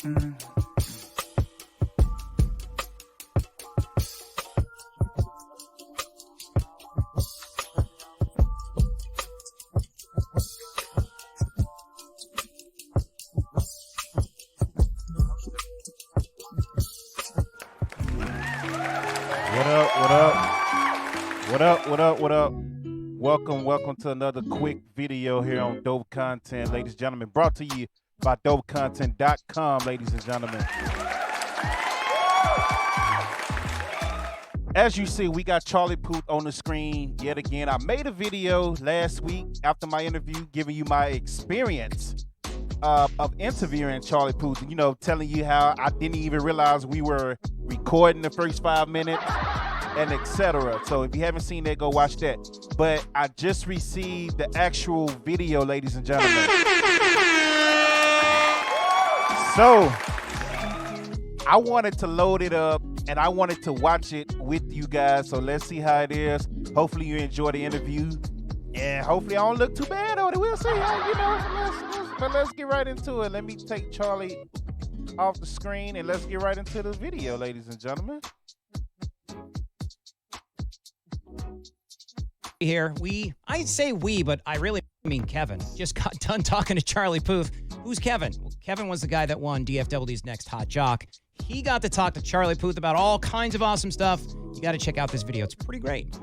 What up? Welcome to another quick video here on Dope Content, ladies and gentlemen. Brought to you by dopecontent.com, ladies and gentlemen. As you see, we got Charlie Puth on the screen yet again. I made a video last week after my interview giving you my experience of interviewing Charlie Puth, you know, telling you how I didn't even realize we were recording the first 5 minutes and etc. So if you haven't seen that, go watch that. But I just received the actual video, ladies and gentlemen. So I wanted to load it up and I wanted to watch it with you guys. So let's see how it is. Hopefully you enjoy the interview and hopefully I don't look too bad on it. We'll see how, you know, but let's get right into it. Let me take Charlie off the screen and let's get right into the video, ladies and gentlemen. Here, I say we, but I really mean Kevin. Just got done talking to Charlie Puth. Who's Kevin? Well, Kevin was the guy that won DFW's Next Hot Jock. He got to talk to Charlie Puth about all kinds of awesome stuff. You got to check out this video. It's pretty great.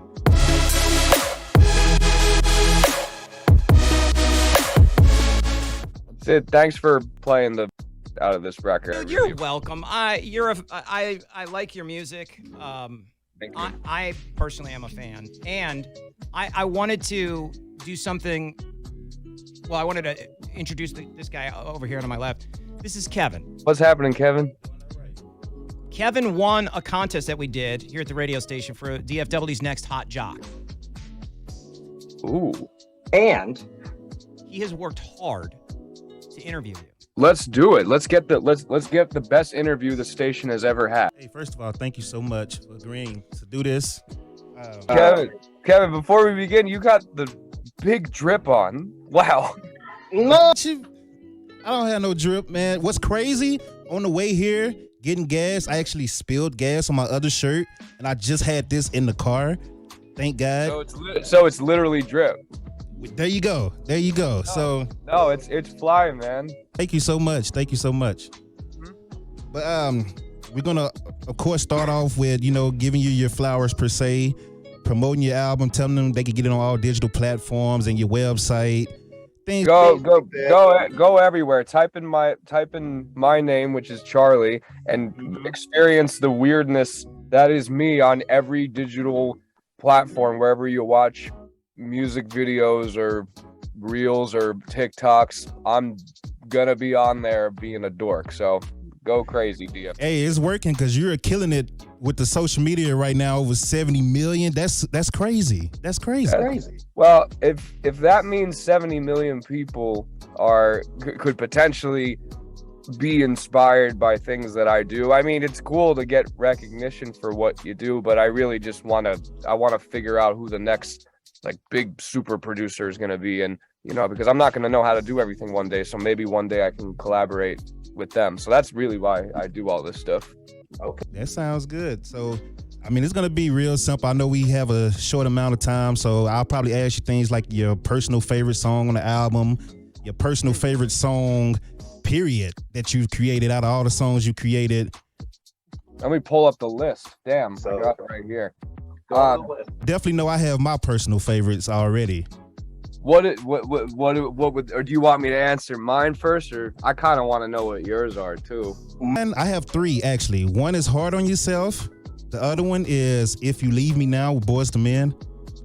Sid, thanks for playing the out of this record. You're welcome. I like your music. Thank you. I personally am a fan, and I wanted to do something. Well, I wanted to introduce this guy over here to my left. This is Kevin. What's happening, Kevin? Kevin won a contest that we did here at the radio station for DFW's Next Hot Jock. Ooh. And he has worked hard to interview you. Let's do it. Let's get the best interview the station has ever had. Hey, first of all, thank you so much for agreeing to do this. Kevin, before we begin, you got the big drip on. Wow. No, I don't have no drip, man. What's crazy, on the way here, getting gas, I actually spilled gas on my other shirt, and I just had this in the car. Thank God. So it's literally drip. There you go. No, it's flying, man. Thank you so much. Mm-hmm. But we're gonna, of course, start off with, you know, giving you your flowers per se, promoting your album, telling them they can get it on all digital platforms and your website. Go everywhere. Type in my name, which is Charlie, and experience the weirdness that is me on every digital platform, wherever you watch music videos or reels or TikToks. I'm gonna be on there being a dork, so go crazy, DF. Hey, it's working because you're killing it with the social media right now. Over 70 million. That's crazy. That's crazy. Well, if that means 70 million people could potentially be inspired by things that I do. I mean, it's cool to get recognition for what you do, but I really just want to figure out who the next like big super producer is going to be, and you know, because I'm not going to know how to do everything one day, so maybe one day I can collaborate with them. So that's really why I do all this stuff. Okay, that sounds good. So I mean, it's going to be real simple. I know we have a short amount of time, so I'll probably ask you things like your personal favorite song on the album, your personal favorite song period that you've created out of all the songs you created. Let me pull up the list. Damn, I got it right here. Definitely know I have my personal favorites already. What would, or do you want me to answer mine first, or I kind of want to know what yours are too? And I have 3 actually. One is Hard on Yourself. The other one is If You Leave Me Now with Boyz II Men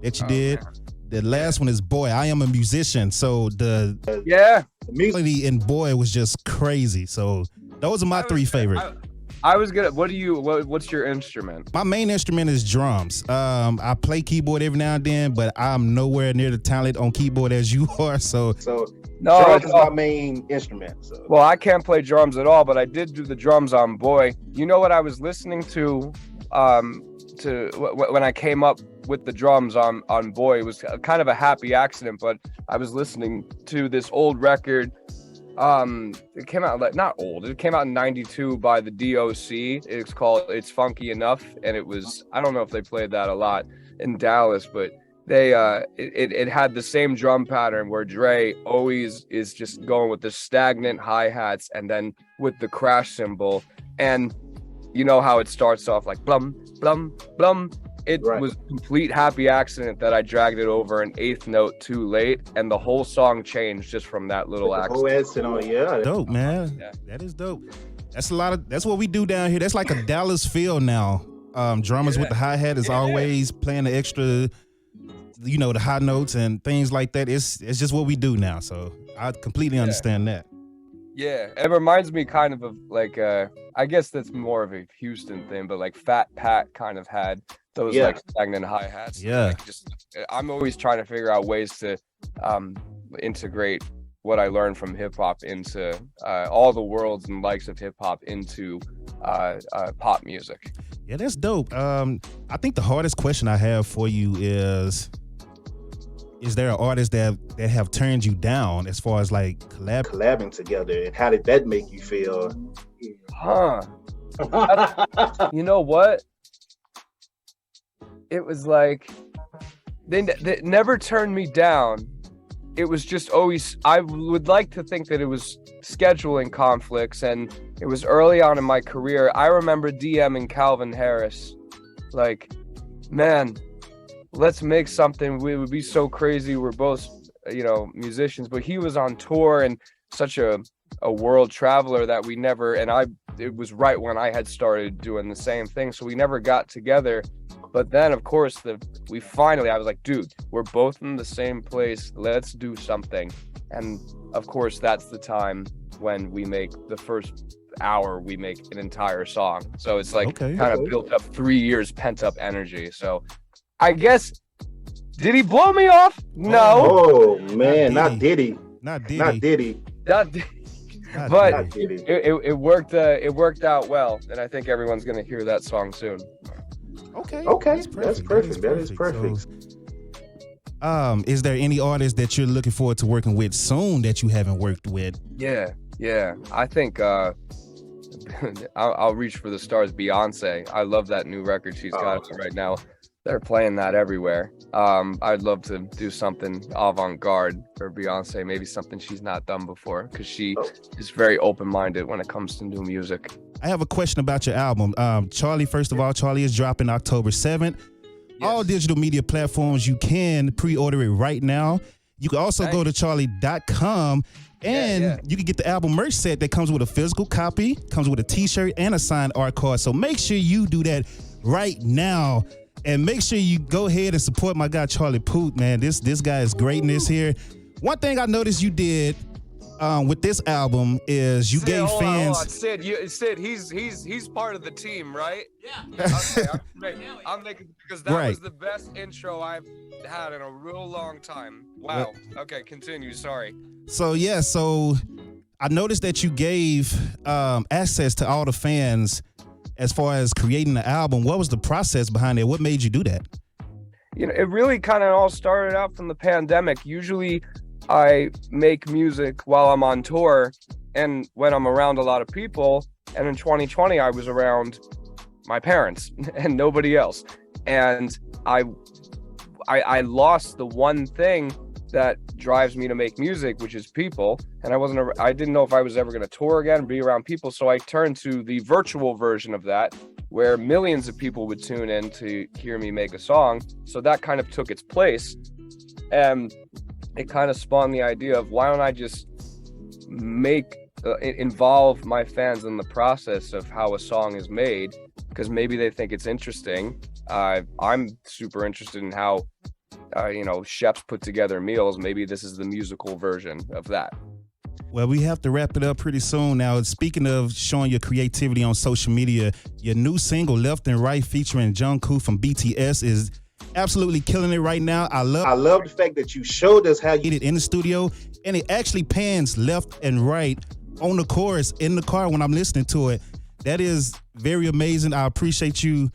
that you did. Man. The last one is Boy, I Am a Musician. So the melody in Boy was just crazy. So those are my 3 favorites. I was gonna. What's your instrument? My main instrument is drums. I play keyboard every now and then, but I'm nowhere near the talent on keyboard as you are. So no, drums is my main instrument. So. Well, I can't play drums at all, but I did do the drums on Boy. You know what I was listening to when I came up with the drums on Boy? It was kind of a happy accident, but I was listening to this old record It came out like not old. It came out in '92 by the DOC. It's called "It's Funky Enough," and it was, I don't know if they played that a lot in Dallas, but they it had the same drum pattern where Dre always is just going with the stagnant hi-hats and then with the crash cymbal, and you know how it starts off like blum blum blum. It was complete happy accident that I dragged it over an eighth note too late, and the whole song changed just from that little accident. Yeah, dope, man. Yeah. That is dope. That's what we do down here. That's like a Dallas feel now. Drummers with the hi-hat is always playing the extra, you know, the high notes and things like that. It's just what we do now. So I completely understand that. Yeah, it reminds me kind of like I guess that's more of a Houston thing, but like Fat Pat kind of had those like stagnant hi-hats. Yeah. Like I'm always trying to figure out ways to integrate what I learned from hip hop into all the worlds and likes of hip hop into pop music. Yeah, that's dope. I think the hardest question I have for you is there an artist that have turned you down as far as like collabing together, and how did that make you feel? You know what? It was like they never turned me down. It was just always, I would like to think that it was scheduling conflicts, and it was early on in my career. I remember DMing Calvin Harris, like, man, let's make something. We would be so crazy. We're both, you know, musicians, but he was on tour and such a world traveler that we never, and it was right when I had started doing the same thing. So we never got together. But then, of course, I was like, dude, we're both in the same place. Let's do something. And of course, that's the time when we make the first hour, we make an entire song. So it's like kind of built up 3 years pent up energy. So I guess, did he blow me off? No. Oh man, not Diddy. But Diddy. It worked out well, and I think everyone's gonna hear that song soon. Okay. That's perfect. That is perfect. So, is there any artist that you're looking forward to working with soon that you haven't worked with? Yeah. I think I'll reach for the stars. Beyonce. I love that new record she's got right now. They're playing that everywhere. I'd love to do something avant-garde for Beyonce, maybe something she's not done before, because she is very open-minded when it comes to new music. I have a question about your album. Charlie, first of all, Charlie is dropping October 7th. Yes. All digital media platforms, you can pre-order it right now. You can also go to charlie.com and you can get the album merch set that comes with a physical copy, comes with a t-shirt and a signed art card. So make sure you do that right now. And make sure you go ahead and support my guy, Charlie Puth, man. This guy is greatness here. One thing I noticed you did with this album is you gave fans. Sid, he's part of the team, right? Yeah. Okay, I'm making, because that was the best intro I've had in a real long time. Wow. Okay, continue. Sorry. So I noticed that you gave access to all the fans as far as creating the album. What was the process behind it? What made you do that? You know, it really kind of all started out from the pandemic. Usually I make music while I'm on tour and when I'm around a lot of people. And in 2020, I was around my parents and nobody else. And I lost the one thing that drives me to make music, which is people. And I didn't know if I was ever going to tour again and be around people. So I turned to the virtual version of that, where millions of people would tune in to hear me make a song. So that kind of took its place. And it kind of spawned the idea of, why don't I just involve my fans in the process of how a song is made, because maybe they think it's interesting. I'm super interested in how chefs put together meals. Maybe this is the musical version of that. Well, we have to wrap it up pretty soon. Now, speaking of showing your creativity on social media, your new single, Left and Right, featuring Jungkook from BTS, is absolutely killing it right now. I love the fact that you showed us how you did it in the studio, and it actually pans left and right on the chorus in the car when I'm listening to it. That is very amazing. I appreciate you.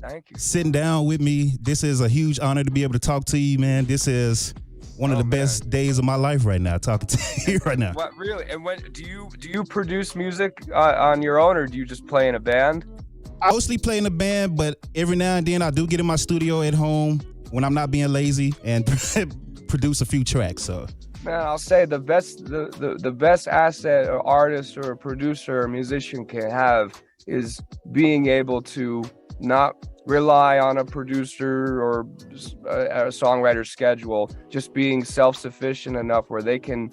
Thank you. Sitting down with me. This is a huge honor to be able to talk to you, man. This is one of the best days of my life right now, talking to you right now. What, really? And when do you produce music on your own, or do you just play in a band? I mostly play in a band, but every now and then I do get in my studio at home when I'm not being lazy and produce a few tracks. So, man, I'll say the best asset an artist or a producer or musician can have is being able to not rely on a producer or a songwriter's schedule, just being self-sufficient enough where they can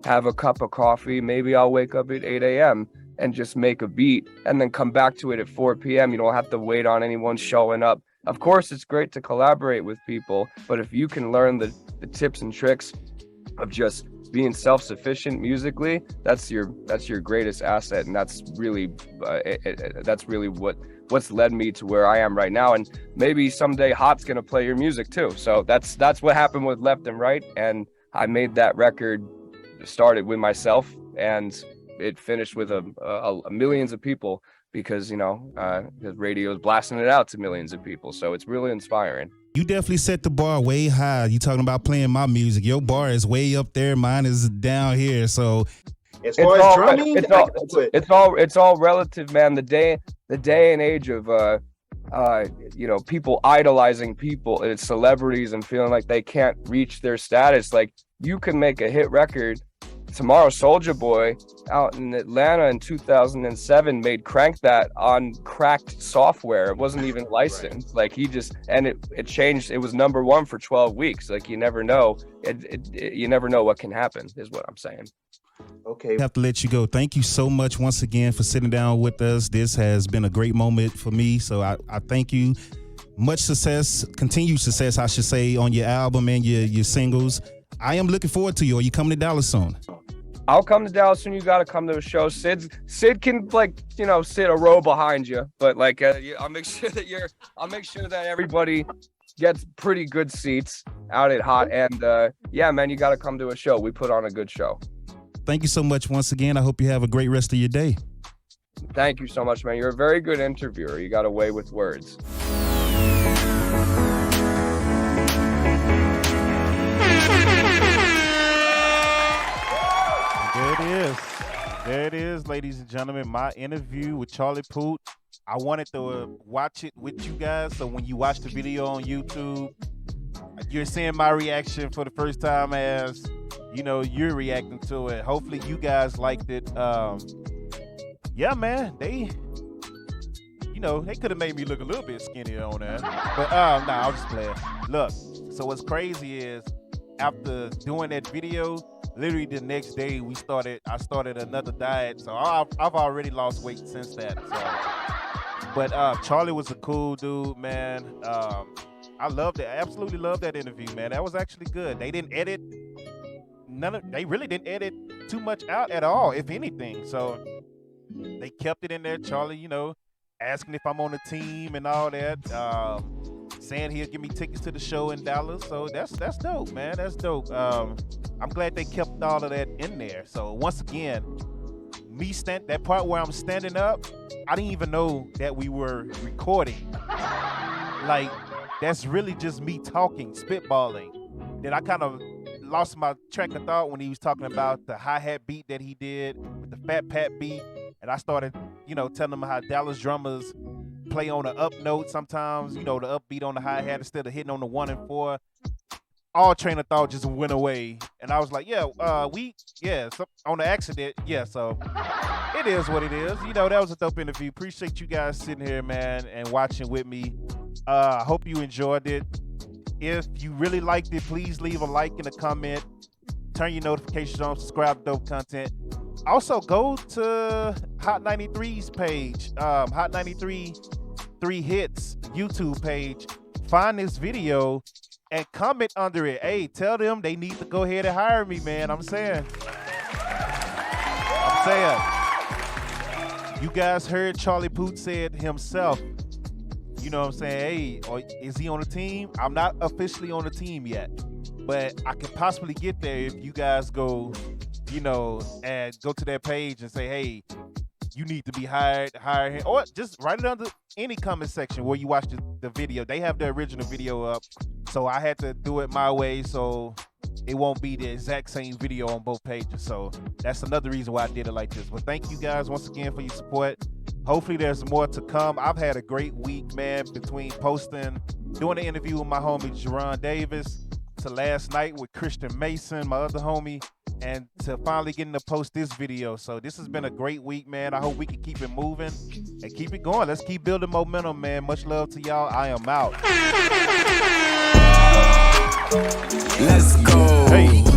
have a cup of coffee. Maybe I'll wake up at 8 a.m. and just make a beat and then come back to it at 4 p.m. You don't have to wait on anyone showing up. Of course, it's great to collaborate with people, but if you can learn the tips and tricks of just being self-sufficient musically, that's your greatest asset, and that's really what's led me to where I am right now. And maybe someday Hot's gonna play your music too. So that's what happened with Left and Right, and I made that record, started with myself, and it finished with a millions of people because the radio is blasting it out to millions of people. So it's really inspiring. You definitely set the bar way high. You talking about playing my music. Your bar is way up there. Mine is down here. So as far as drumming, it's all relative, man. The day and age of people idolizing people and celebrities and feeling like they can't reach their status. Like, you can make a hit record tomorrow. Soulja Boy out in Atlanta in 2007 made Crank That on cracked software. It wasn't even licensed. Right. Like, he just, and it changed. It was #1 for 12 weeks. Like, you never know. You never know what can happen, is what I'm saying. Okay. I have to let you go. Thank you so much once again for sitting down with us. This has been a great moment for me. So I thank you. Much success, continued success, I should say, on your album and your singles. I am looking forward to you. Are you coming to Dallas soon? I'll come to Dallas soon. You got to come to a show. Sid can sit a row behind you, but I'll make sure that everybody gets pretty good seats out at Hot. And yeah, man, you got to come to a show. We put on a good show. Thank you so much once again. I hope you have a great rest of your day. Thank you so much, man. You're a very good interviewer. You got a way with words. There it is, ladies and gentlemen, my interview with Charlie Puth. I wanted to watch it with you guys, so when you watch the video on YouTube, you're seeing my reaction for the first time as, you're reacting to it. Hopefully you guys liked it. Yeah, man, they could have made me look a little bit skinnier on that. But I was just playing. Look, so what's crazy is, after doing that video, literally the next day I started another diet. So I've already lost weight since that. So. But Charlie was a cool dude, man. I loved it. I absolutely loved that interview, man. That was actually good. They didn't edit they really didn't edit too much out at all, if anything. So they kept it in there. Charlie, asking if I'm on the team and all that. Saying he'll give me tickets to the show in Dallas. So that's dope, man. That's dope. I'm glad they kept all of that in there. So once again, that part where I'm standing up, I didn't even know that we were recording. Like, that's really just me talking, spitballing. Then I kind of lost my track of thought when he was talking about the hi-hat beat that he did with the Fat Pat beat. And I started, telling him how Dallas drummers play on the up note sometimes, the upbeat on the hi-hat instead of hitting on the 1 and 4. All train of thought just went away. And I was like, on the accident. Yeah, so it is what it is. That was a dope interview. Appreciate you guys sitting here, man, and watching with me. I hope you enjoyed it. If you really liked it, please leave a like and a comment. Turn your notifications on, subscribe to Dope Content. Also, go to Hot 93's page, Hot 93 3 Hits YouTube page. Find this video and comment under it. Hey, tell them they need to go ahead and hire me, man. I'm saying. You guys heard Charlie Puth said himself. You know what I'm saying? Hey, is he on the team? I'm not officially on the team yet, but I could possibly get there if you guys go, and go to their page and say, hey, you need to be hired, hire him. Or just write it under any comment section where you watch the video. They have the original video up, so I had to do it my way. So it won't be the exact same video on both pages. So that's another reason why I did it like this. But thank you guys once again for your support. Hopefully there's more to come. I've had a great week, man, between posting, doing the interview with my homie Jerron Davis, to last night with Christian Mason, my other homie, and to finally getting to post this video. So this has been a great week, man. I hope we can keep it moving and keep it going. Let's keep building momentum, man. Much love to y'all. I am out. Let's go. Hey.